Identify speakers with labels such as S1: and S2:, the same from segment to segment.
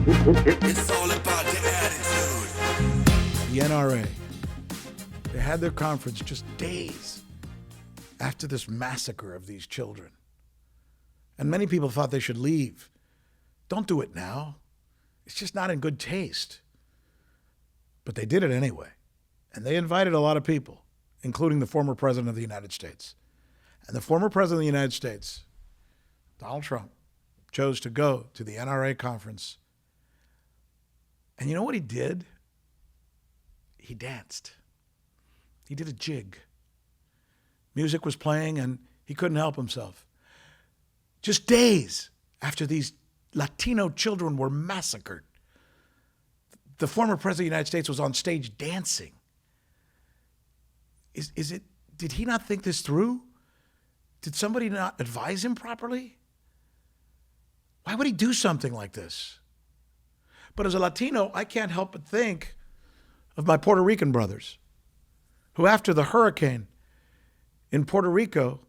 S1: It's all about the attitude.
S2: The NRA, they had their conference just days after this massacre of these children. And many people thought they should leave. Don't do it now. It's just not in good taste. But they did it anyway. And they invited a lot of people, including the former president of the United States. And the former president of the United States, Donald Trump, chose to go to the NRA conference. And you know what he did? He danced. He did a jig. Music was playing and he couldn't help himself. Just days after these Latino children were massacred, the former president of the United States was on stage dancing. Did he not think this through? Did somebody not advise him properly? Why would he do something like this? But as a Latino, I can't help but think of my Puerto Rican brothers who, after the hurricane in Puerto Rico,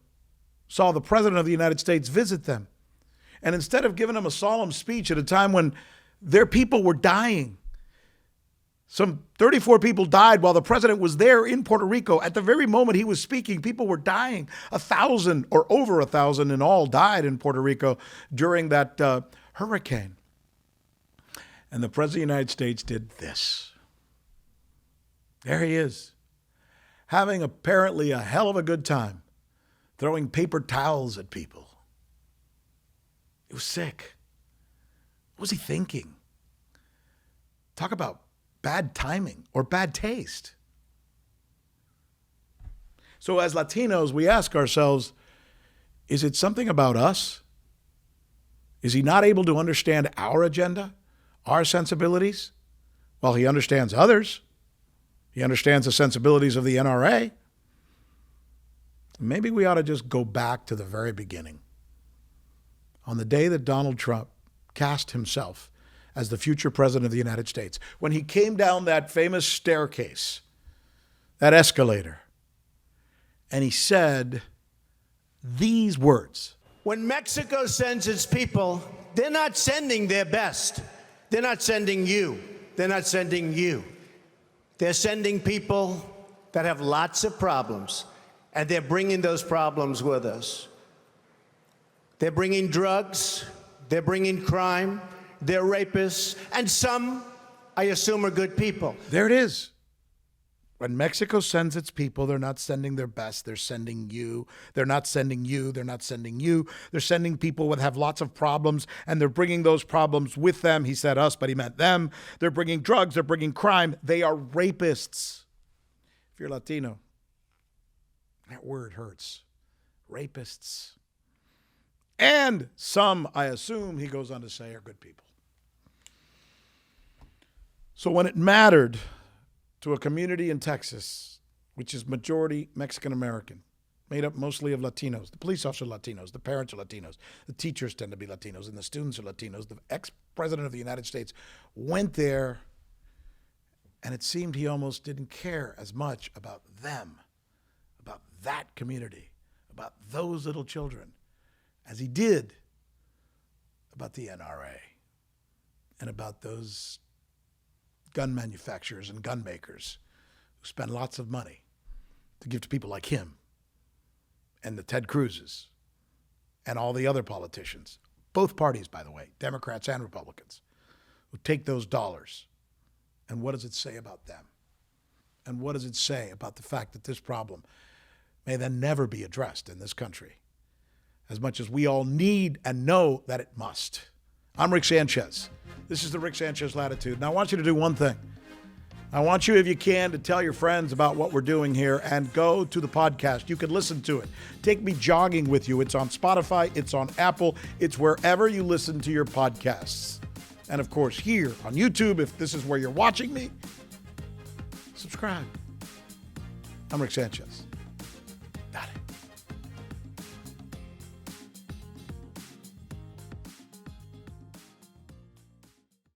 S2: saw the president of the United States visit them. And instead of giving them a solemn speech at a time when their people were dying, some 34 people died while the president was there in Puerto Rico. At the very moment he was speaking, people were dying. 1,000 or over 1,000 in all died in Puerto Rico during that hurricane. And the president of the United States did this. There he is, having apparently a hell of a good time, throwing paper towels at people. It was sick. What was he thinking? Talk about bad timing or bad taste. So as Latinos, we ask ourselves, is it something about us? Is he not able to understand our agenda, our sensibilities? Well, he understands others. He understands the sensibilities of the NRA. Maybe we ought to just go back to the very beginning. On the day that Donald Trump cast himself as the future president of the United States, when he came down that famous staircase, that escalator, and he said these words.
S3: When Mexico sends its people, they're not sending their best. They're not sending you. They're not sending you. They're sending people that have lots of problems, and they're bringing those problems with us. They're bringing drugs, they're bringing crime, they're rapists, and some, I assume, are good people.
S2: There it is. When Mexico sends its people, they're not sending their best. They're sending you. They're not sending you. They're not sending you. They're sending people that have lots of problems, and they're bringing those problems with them. He said us, but he meant them. They're bringing drugs. They're bringing crime. They are rapists. If you're Latino, that word hurts. Rapists. And some, I assume, he goes on to say, are good people. So when it mattered to a community in Texas, which is majority Mexican-American, made up mostly of Latinos, the police officers are Latinos, the parents are Latinos, the teachers tend to be Latinos, and the students are Latinos, the ex-president of the United States went there, and it seemed he almost didn't care as much about them, about that community, about those little children, as he did about the NRA and about those gun manufacturers and gun makers who spend lots of money to give to people like him and the Ted Cruzes and all the other politicians, both parties, by the way, Democrats and Republicans, who take those dollars. And what does it say about them? And what does it say about the fact that this problem may then never be addressed in this country, as much as we all need and know that it must? I'm Rick Sanchez. This is the Rick Sanchez Latitude. And I want you to do one thing. I want you, if you can, to tell your friends about what we're doing here and go to the podcast. You can listen to it. Take me jogging with you. It's on Spotify. It's on Apple. It's wherever you listen to your podcasts. And of course, here on YouTube, if this is where you're watching me, subscribe. I'm Rick Sanchez.